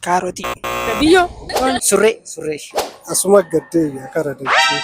Kaarotii. Biyyoo. Surree. Asuma gaddeebi'a kara dachee.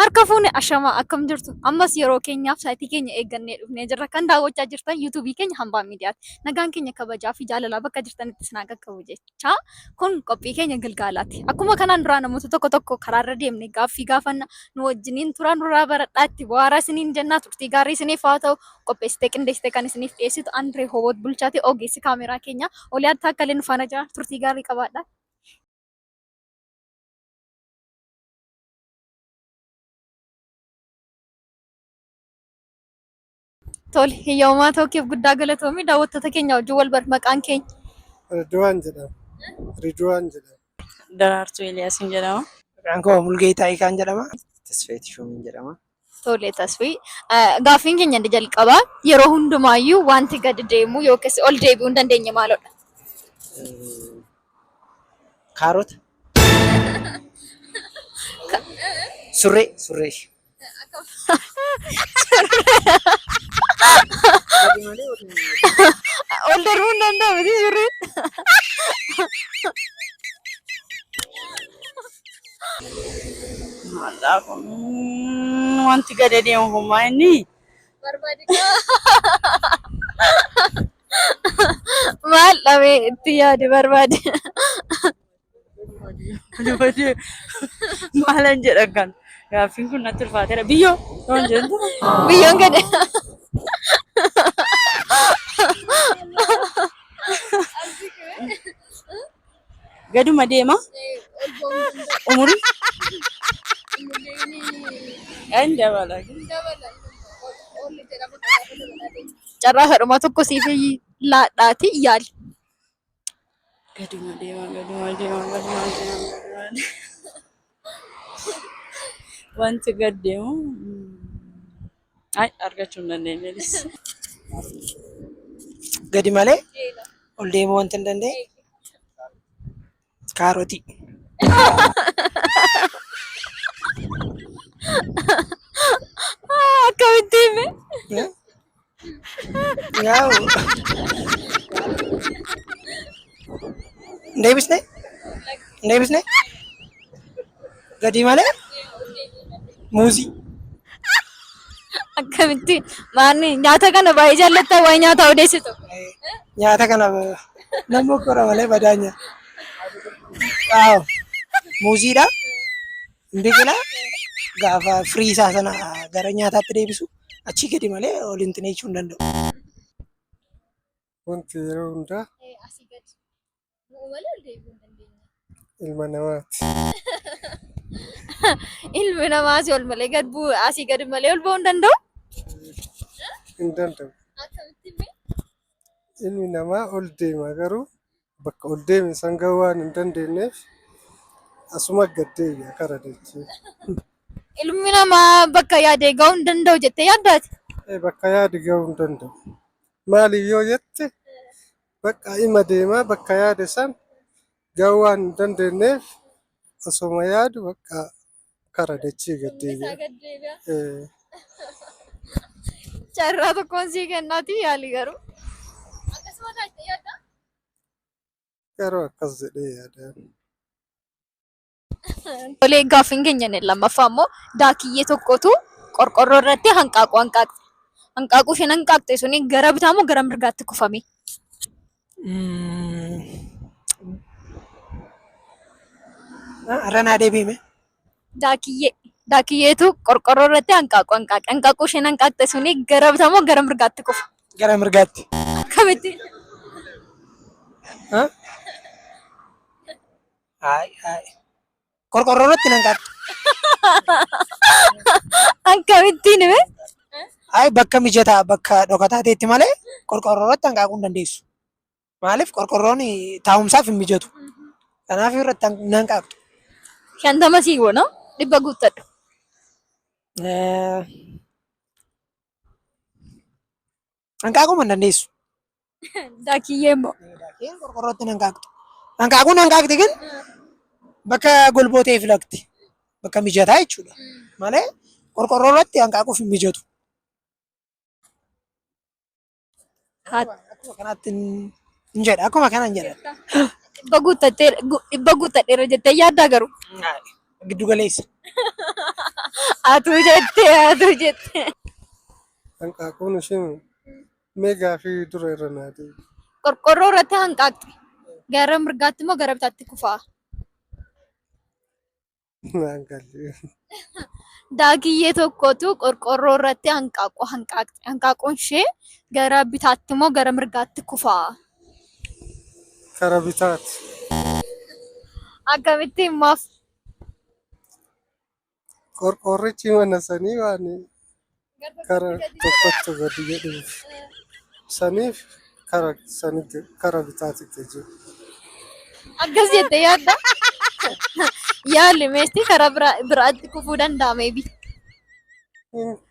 Harka fuune ashamaa akkam jirtu ammas yeroo keenyaaf saayitii keenya eeggannee dhufnee jirra kan daawwachaa jirtan yuutuubii keenya hambaa miidiyaati. Nagaan keenya kabajaa fi jaalalaa bakka jirtanitti isin haa qaqqabu jecha kun qophii keenya galgaalaati. Akkuma kanaan duraa namoota tokko karaarra deemnee gaaffii gaafanna nu wajjiniin turaa nurraa baradhaatti bu'aaraa isiniin jennaa turtii gaarii isiniif haa ta'u qopheessitee qindeessitee kan isiniif dhiyeessitu Andree Hoboot Bulchaati ogeessi kaameraa keenya Oliyaa Taakkalee nu faana jira turtii gaarii qabaadha. Tole hiyyoomaa tokkoof guddaa galatoomii daawwattoota keenya wajjin wal bar maqaan keenya. Ridwaan jedhama. Daraartuu Eeliyaasiin jedhama. Maqaan koo Mulgeetaa Ikaan jedhama. Tasfeet Shumiin jedhama. Tole tasfii gaaffiin keenya inni jalqabaa yeroo hundumaayyuu wanti gadi deemu yookiis ol deebi'uu hin dandeenye maalodha? Kaarota. Surree. Ol darbuu hin danda'u miti surreen. Maalaa kun wanti gadi deemu hummaa inni. Maal dhabee itti yaade barbaade? Maalan jedhan kan gaaffiin kun natti ulfaateera. Biyyoo yoon jentu. Biyyoon gadi. Gaduma deema. Umurii. Hin dabala. Carraa sadhuma tokko siif laadhaati yaali. Gaduma deema. Wanti gad deemu. Argachuu hin dandeenye. Gadi malee ol deemuu wanti hin dandeenye. Kaarotii. Akkamitti hime? Yaa'u. Deebisne? Gadi malee muuzii. Akkamittiin maanni nyaata kana baay'ee jaallattaa waa'ee nyaata odeessitu? Nyaata kana nama kora malee badaa nyaata. Waaw. Muuziidha. Biqila gaafa firii isaa sana gara nyaataatti deebisu achii gadi malee ol hin xineechuu hin danda'u. Wanti yeroo hundaa Asii gadi. Bu'uu malee ol deebi'uu hin dandeenye. ilma namaati. Ilmi namaa asii ol malee gad bu'u asii gadi malee ol ba'uu hin danda'u? Hin danda'u. Akkamitti hime? Ilmi namaa ol deema garuu bakka ol deeme san ga'uu waan hin dandeenyeef asuma gaddeebi'a kara dachee. Ilmi namaa bakka yaadee ga'uu hin danda'u jettee yaaddaati? Bakka yaade ga'uu hin danda'u. Maaliif yoo jette bakka ima deemaa bakka yaade san ga'uu waan hin dandeenyeef osoma yaadu bakka kara dachee gaddeebi'a. Carraa tokkoon sii kennaati yaali garuu. Akkasuma taatee yaaddaa? Garuu akkas jedhee yaadaan. Tolee gaaffiin keenya inni lammaffaa immoo daakiyyee tokkotu qorqorroo irratti hanqaaquu hanqaaqxe. Hanqaaquu isheen hanqaaqxe suni gara bitaa moo gara mirgaatti kufame? Irra naa deebiime. Daakiyyeetu qorqorroo irratti hanqaaquu hanqaaqe. Hanqaaquu isheen hanqaaqxe suni gara bitaa moo gara mirgaatti kufa? Gara mirgaatti. Akkamitti? Qorqorroo irratti nan qaxxe. Akkamittiin hime? Bakka mijataa bakka dhokataa ta'etti malee qorqorroo irratti hanqaaquu hin dandeessu. Maaliif qorqorroon taa'umsaaf hin mijatu. Kanaaf irratti nan qaaqxu. 50 sii goona dhibba guuttadhu. Hanqaaquu hin dandeessu. Dakiyyee immoo. Daakiyeen qorqorrootti hanqaaqxu. Hanqaaquun hanqaaqti ግን bakka golbootee filakti. Bakka mijataa jechuudha. Malee qorqorroo irratti hanqaaquuf hin mijatu. Akkuma kanaatti hin jedha. Akkuma kana hin jedha. Dhibba guuttadheera jettee yaaddaa garuu. Giddu galeessa. Atuu jettee. Hanqaaquun isheen meegaa fi dura irra naati. Qorqorroo irratti hanqaaqxi. Gara mirgaatti moo gara bitaatti kufaa? Naan galle. Daakiyyee tokkotu qorqorroo irratti hanqaaqxi. Hanqaaquun ishee gara bitaatti moo gara mirgaatti kufaa? Kara bitaati. Akkamittiin maaf? Qorqorrichi mana sanii waan kara tokkotti gadi jedhuuf. Saniif kara bitaatitti jiru. Akkas jettee yaadda? Yaalli meesti karaa biraatti kufuu danda'a meebi?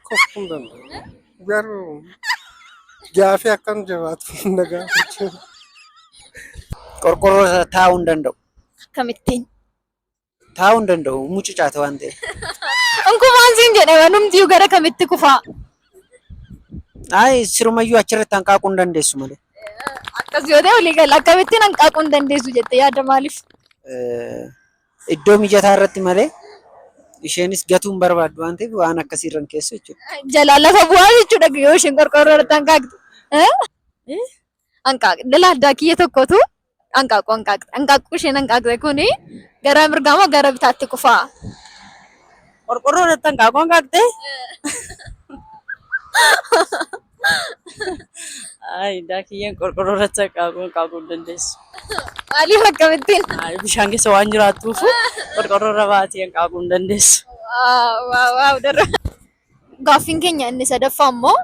Kufuu danda'a. Garuu gaafii akkam jabaatu hunda gaafachuu. Qorqorroo taa'uu hin danda'u. Akkamittiin? Taa'uu hin danda'u. Mucucaata waan ta'eef. Ankumaan siin jedhe wanumtiyyuu gara kamitti kufaa? Sirumayyuu achirratti hanqaaquu hin dandeessu malee. Akkas yoo ta'e walii gala akkamittiin hanqaaquu hin dandeessu jettee yaadda maaliif? Iddoo mijataa irratti malee isheenis gatuu hin barbaaddu waan ta'eef waan akkasiirra hin keessu jechuudha. Jalaan lafa bu'aa jechuudha yoo isheen qorqorroo irratti hanqaaqxu. Dalaa daakiyye tokkotu hanqaaquu isheen hanqaaqxe kuni gara mirgaa moo gara bitaatti kufaa? Qorqorroo irratti hanqaaquu hanqaaqxee? Daakiyyeen qorqorroo irratti hanqaaquu hin dandeessu. Maaliif akkamittiin? Bishaan keessa waan jiraattuuf qorqorroo irra baatee hanqaaquu hin dandeessu. Gaaffiin keenya inni sadaffaa immoo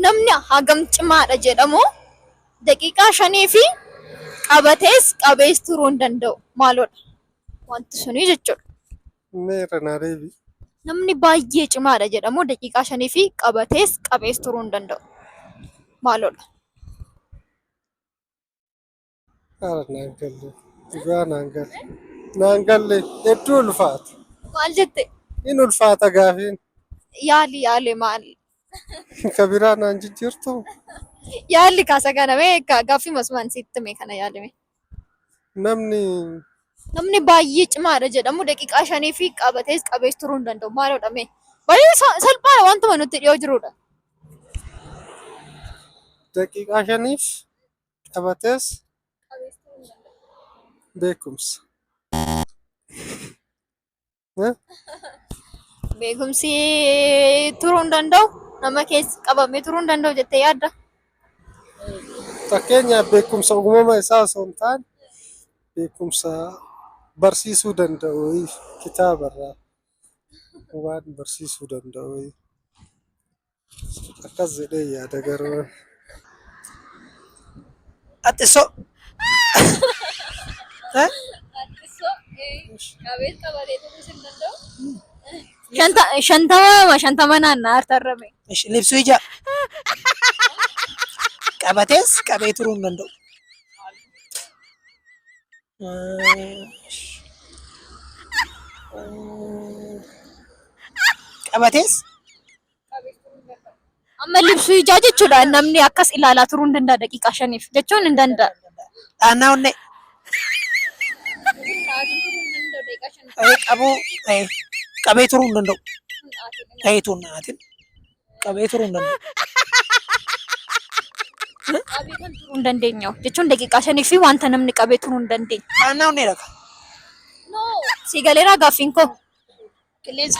namni hagam cimaadha jedhamu daqiiqaa 5 fi qabatees qabees turuu hin danda'u. Maaloodha? Wanti suni jechuudha. Meera naa deebi. Namni baay'ee cimaadha jedhamu daqiiqaa 5 fi qabatees qabees turuu hin danda'u. Maaloodha? Naan galle. Dhugaa naan galle. Naan galle hedduu ulfaata. Maal jette? In ulfaata gaafiin. Yaali maali? Ka biraa naan jijjiirtu. Yaalli kaasa kana gaaffii masumaan sitti mee kana yaalime. Namni baay'ee cimaadha jedhamu daqiiqaa 5 fi qabatees qabees turuu hin danda'u. Maaloodha mee? Baay'ee salphaadha wantuma nutti dhiyoo jirudha. Daqiiqaa 5 qabatees beekumsa. Beekumsi turuu hin danda'u. Nama keessa qabamee turuu hin danda'u jettee yaadda? Fakkeenyaaf beekumsa uumama isaa osoo hin taane beekumsa barsiisuu danda'u kitaabarraa waan barsiisuu danda'u akkas jedhee yaada garuu. Axxissoo. Qabees qabatee turuu hin danda'u. Shantama naannaa hartarrame. Libsuu ija. Qabatees qabee turuu hin danda'u. Qabatees Amma libsuu ijaa jechuudha namni akkas ilaalaa turuu hin danda'a daqiiqaa 5f jechuun hin danda'a. dhaannaa onnee. Qabuu qabee turuu hin danda'u. Ta'eetu hin naatin. Qabee turuu hin danda'u. Qabee kan turuu hin dandeenyu jechuun daqiiqaa 5f wanta namni qabee turuu hin dandeenye. Dhaannaa onnee dhaqa. Si galeeraa gaaffiin koo. Qilleensa.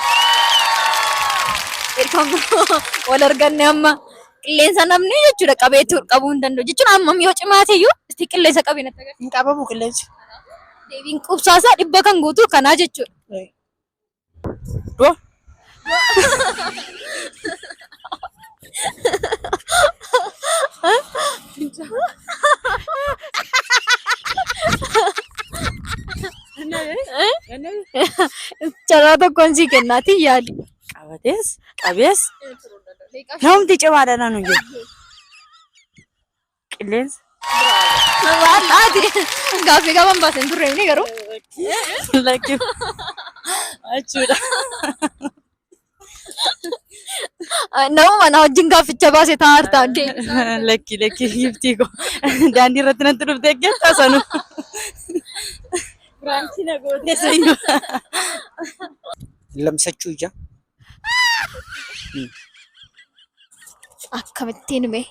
Wal arganne amma qilleensa namni jechuudha qabee qabuu hin danda'u jechuun hammam yoo cimaate iyyuu isti qilleensa qabee natti agarsiisa. Hin qabamu qilleensi. Deebiin qubsaasaa dhibba kan guutuu kanaa jechuudha. Dua. Carraa tokkoon sii kennaati yaali. Qabatees qabees namti cimaadha nanu jedhu. qilleensa. Waan ati gaaffii qaban baasen turre inni garuu. Lakki achuudha. Namuma na wajjin gaafficha baase taa'artaa deebisaa. Lakki hiftii ko daandii irratti natti dhuftee geessaa sanu. Biraanchii na gootee sayyuu. Lamsachuu ija. Akkamittiin hime?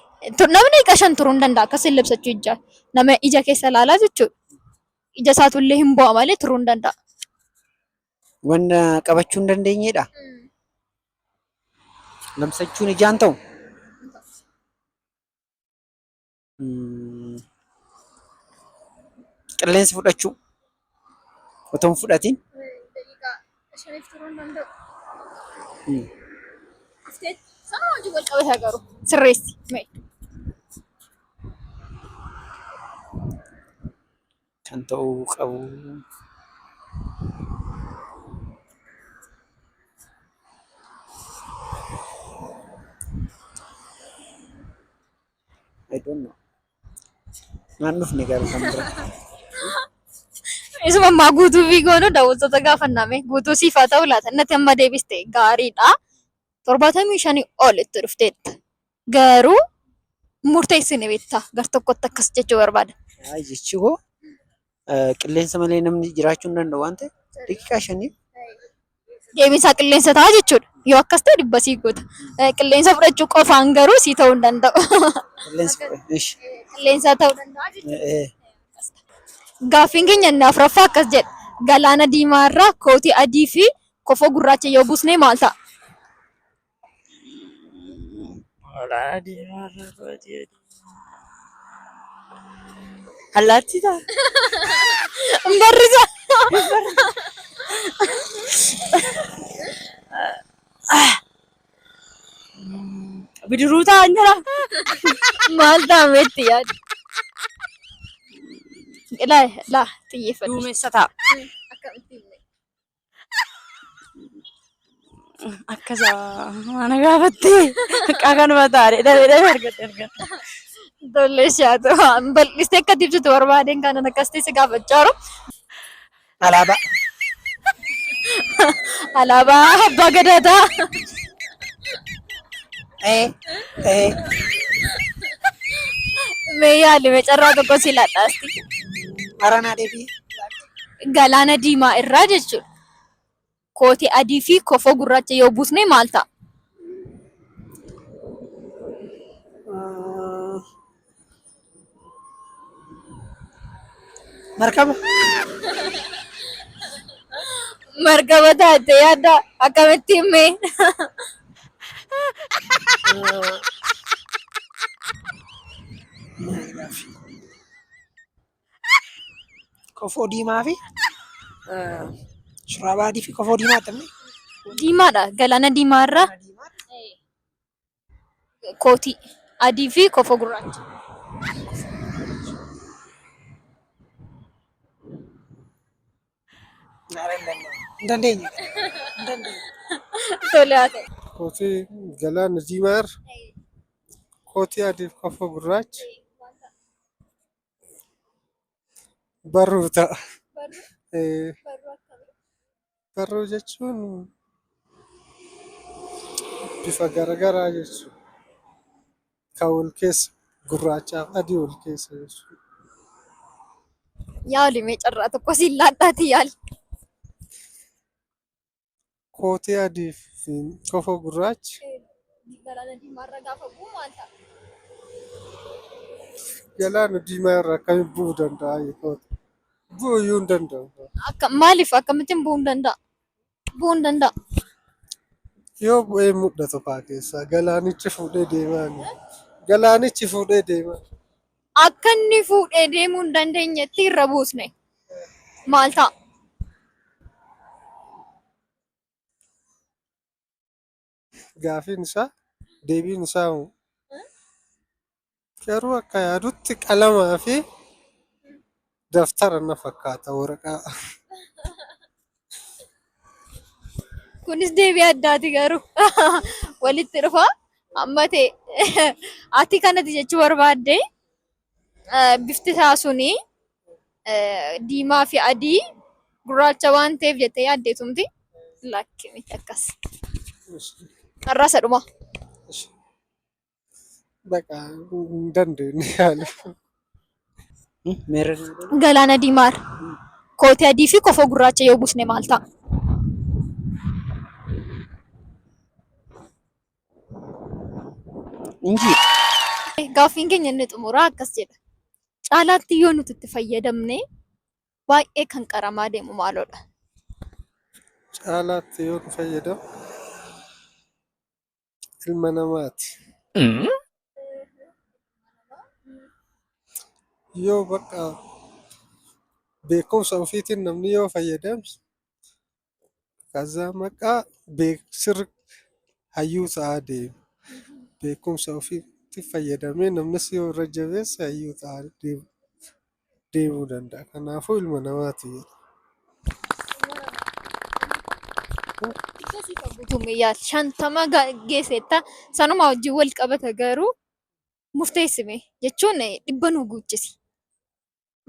Namni qashan turuu hin danda'a akkasiin labsachuu ijaa. Nama ija keessa ilaalaa jechuudha. Ija isaatullee hin bu'a malee turuu hin danda'a. Wanna qabachuu hin dandeenyedha. Lamsachuun ijaan ta'u. Qilleensa fudhachuu. Otoo hin fudhatiin. Shaniif turuu hin danda'u. Sana wajjin wal qabataa garuu sirreessi. Kan ta'uu qabu. I don't know. Naannof ni garuu kan bira. Isuma ammaa guutuu fi goonuu daawwattoota gaafanname guutuu siif haa ta'u laata natti amma deebiste gaariidha. 75 ol itti dhufteetta. Garuu murteessine beektaa gar tokkotti akkas jechuu barbaada. Haa jechi koo qilleensa malee namni jiraachuu hin danda'u waan ta'eef daqiiqaa 5 Deebiinsaa qilleensa ta'a jechuudha. Yoo akkas ta'e dhibba sii goota. Qilleensa fudhachuu qofaan garuu sii ta'uu hin danda'u. Qilleensa ta'uu danda'a jechuudha. Gaaffiin keenya inni afuraffaa akkas jedha. Galaana diimaa irraa kootii adii fi kofoo gurraacha yoo buusnee maal ta'a? Galaana diimaa irraa kootii adii. Allaattii ta'a. Barrisa. Bidiruu ta'a jira. Maal ta'ametti yaada? Laa xiyyeeffadhu. Duumessa ta'a. Akkasa mana gaafattee qaaqanuma taa'ee dhabee argate. Tollee shaatu bal'istee akka ibsitu barbaadeen kan akkas ta'e si gaafachaa jiru. Alaabaa. Alaabaa abbaa gadaataa. Mee yaali mee carraa tokko si ladhaasti. Haranaa deebii. Galaana diimaa irraa jechuudha. Kootii adii fi kofoo gurraacha yoo buusnee maal ta'a? Markaba. Markaba taate yaada akkamitti himee? Kofoo diimaa fi shuraaba adii fi kofoo diimaa tamne. Diimaadha. Galaana diimaa irraa kootii adii fi kofoo gurraacha. Hin dandeenye. Tole haa ta'u. Kootii galaana diimaa irra kootii adii fi kofoo gurraacha barruu ta'a. Barruu jechuun bifa garaagaraa jechuudha. Kan wal keessa gurraachaa fi adii wal keessa jechuudha. Yaali mee carraa tokko siin laadhaati yaali. Kootii adii fi kofoo gurraacha Galaana diimaa irra gaafa bu'u maal ta'a? galaana diimaa irraa akkamiin bu'uu danda'a jechuudha. Bu'uu iyyuu hin danda'u. Maaliif akkamittiin bu'uu hin danda'a? Bu'uu hin danda'a. Yoo bu'ee mul'atu fa'aa keessaa galaanichi fuudhee deemaani. Galaanichi fuudhee deemaa. Akka inni fuudhee deemuu hin dandeenyetti irra buusne maal ta'a? Gaafiin isaa deebiin isaa garuu akka yaadutti qalamaa fi daftara na fakkaata waraqaa. Kunis deebii addaati garuu walitti dhufa amma ta'e ati kanatti jechuu barbaadde bifti isaa suni diimaa fi adii gurraacha waan ta'eef jettee yaaddeetumti. Lakki miti akkas. Har'aa isa dhuma. በቃ እንደንደን ያለ Meerre Galaana diimaa kootii adii fi kofoo gurraacha yoo buusne maal ta'a? inji Gaaffiin keenya inni xumuraa akkas jedha. Caalaatti yoo nuti itti fayyadamne baay'ee kan qaramaa deemu maaloodha? caalaatti yoo nu fayyadamu ilma namaati. Yoo bakka beekumsa ofiitiin namni yoo fayyadamse kaza maqaa sirri hayyuu ta'aa deema. Beekumsa ofiitti fayyadamee namnis yoo irra jabeesse hayyuu ta'aa deemuu danda'a. Kanaafuu ilma namaati jedha. Guutummaa shantama geessetta sanuma wajjin wal qabata garuu murteessime jechuun dhibba nu guuchisi.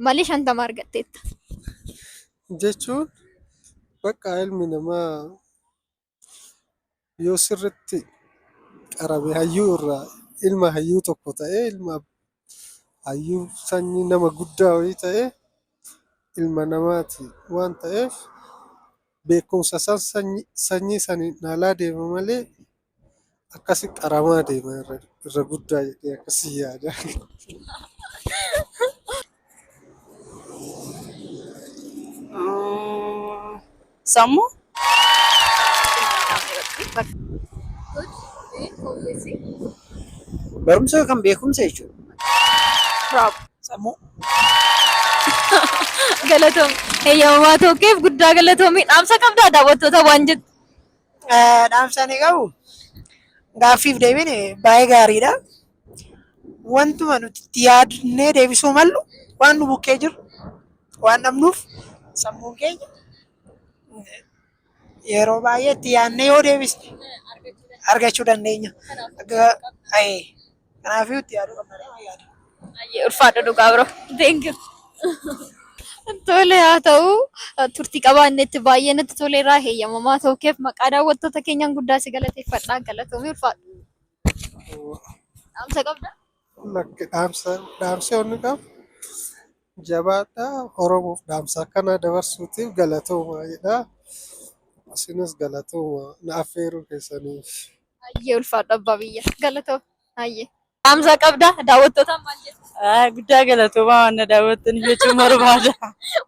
Malee shantama argatteetta. Jechuun bakka ilmi namaa yoo sirritti qarame hayyuu irraa ilma hayyuu tokko ta'ee ilma hayyuu sanyii nama guddaa wayii ta'ee ilma namaati waan ta'eef beekumsa san sanyii saniin dhaalaa deema malee akkasi qaramaa deema irra guddaa jedhee akkasii yaada. Sammuu barumsa kan beekumsa jechuudha. Bravo. Sammuu. Galatoom. Eeyyamamaa tokkeef guddaa galatoomii dhaamsa qabdaa daawwattoota waan jettu. Dhaamsaan qabu gaaffiif deebiin baay'ee gaariidha. Wantuma nuti itti yaadnee deebisuu mallu waan nu bukkee jiru waan dhabnuuf sammuun keenya yeroo baay'ee itti yaadnee yoo deebisne argachuu dandeenya. Kanaafuu itti yaaduu qabna. Ulfaadha dhugaa biroo. Thank you. Tole haa ta'u turtii qabaannetti baay'ee natti toleeraa heeyyamamaa ta'uuf maqaa daawwattoota keenyaan guddaa si galateeffadhaa galatoomii ulfaadha. Dhaamsa qabda? Lakki dhaamsa onni qabu jabaadhaa Oromoof dhaamsa akkana dabarsuutiif galatoomaa jedha. Isinis galatooma na affeeruu keessaniif. Baay'ee ulfaadha abbaa biyya galatoom. Baay'ee. Dhaamsa qabda daawwattootaan maal jettu? guddaa galatoomaa waan na daawwattaniif jechuun barbaada.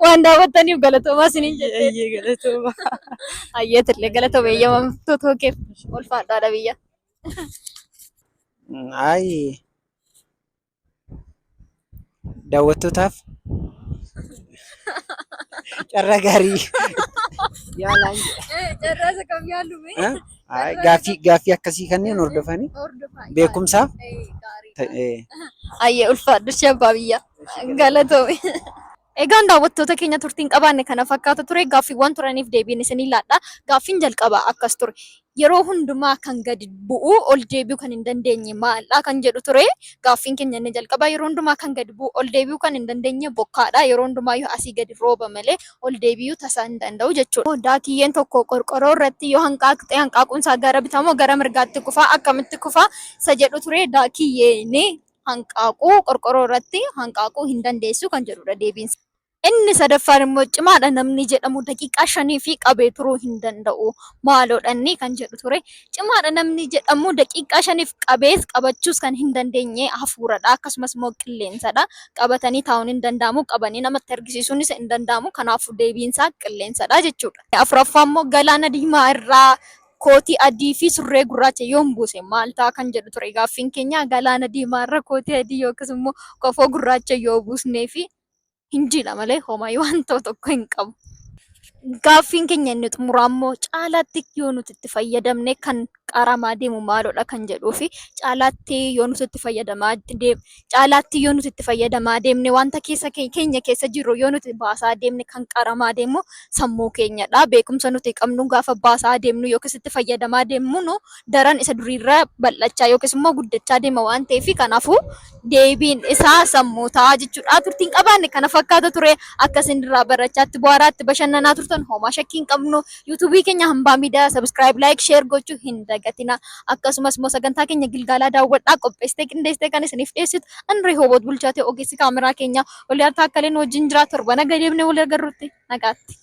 Waan daawwattaniif galatoomaa isiniin jettee. Baay'ee galatoomaa. Baay'ee tillee galatooma eeyyamamtoota keef ulfaadhaadha biyya. Ay daawwattootaaf carraa gaarii yaalaan Carraasa kam yaallume? gaaffii akkasii kanneen hordofanii beekumsaaf Baay'ee ulfaadhu shabbaa biyya galatoome. Egaan daawwattoota keenya turtiin qabaanne kana fakkaata ture gaaffiiwwan turaniif deebiin isinii laadha. Gaaffiin jalqabaa akkas ture. Yeroo hundumaa kan gadi bu'u ol deebi'uu kan hin dandeenye maalidha kan jedhu ture. Gaaffiin keenya inni jalqabaa yeroo hundumaa kan gadi bu'u ol deebi'uu kan hin dandeenye bokkaadha. Yeroo hundumaa yoo asii gadi rooba malee ol deebi'uu tasaa hin danda'u jechuudha. Daakiyyeen tokko qorqorroo irratti yoo hanqaaqxe hanqaaquun isaa gara bitaa moo gara mirgaatti kufaa akkamitti kufaa isa jedhu ture daakiyyeen hanqaaquu qorqorroo irratti hanqaaquu hin dandeessu kan jedhudha deebiinsa. Inni sadaffaan immoo cimaadha namni jedhamu daqiiqaa 5 fi qabee turuu hin danda'u maaloodha inni kan jedhu ture. Cimaadha namni jedhamu daqiiqaa 5 fi qabees qabachuus kan hin dandeenye hafuuradha akkasumas immoo qilleensadha. Qabatanii taa'uun hin danda'amu qabanii namatti argisiisuunis hin danda'amu kanaafuu deebiinsaa qilleensadha jechuudha. Afuraffaa immoo galaana diimaa irraa kootii adii fi surree gurraacha yoon buuse maal ta'a kan jedhu ture gaaffiin keenya galaana diimaa irra kootii adii yookiis immoo kofoo gurraacha yoo buusnee fi hinjiidha malee homaa waan tokko hin qabu. Gaaffiin keenya inni xumuraa immoo caalaatti yoo nuti itti fayyadamne kan qaramaa deemu maalodha kan jedhuu fi caalaatti yoo nuti itti fayyadamaa caalaatti yoo nuti itti fayyadamaa deemne wanta keenya keessa jiru yoo nuti baasaa deemne kan qaramaa deemu sammuu keenyadha. Beekumsa nuti qabnu gaafa baasaa deemnu yookiis itti fayyadamaa deemnu nu daran isa duriirra bal'achaa yookiis immoo guddachaa deema waan ta'eef kanaafuu deebiin isaa sammuu ta'a jechuudha. Turtiin qabaanne kana fakkaata ture akkasin irraa barachaatti bu'aaraatti bashannanaa turtan homaa shakkii hin qabnu. YouTube keenya hambaa miidiyaa subscribe like share gochuu hin dagatina. Akkasumas immoo sagantaa keenya Gilgaalaa daawwadhaa qopheessitee qindeessitee kan isiniif dhiyeessitu Anree Hooboot bulchaatee ogeessi kaameraa keenya walii harkaa akka leen wajjin jira torba naga deemnee wal agarruutti nagaatti.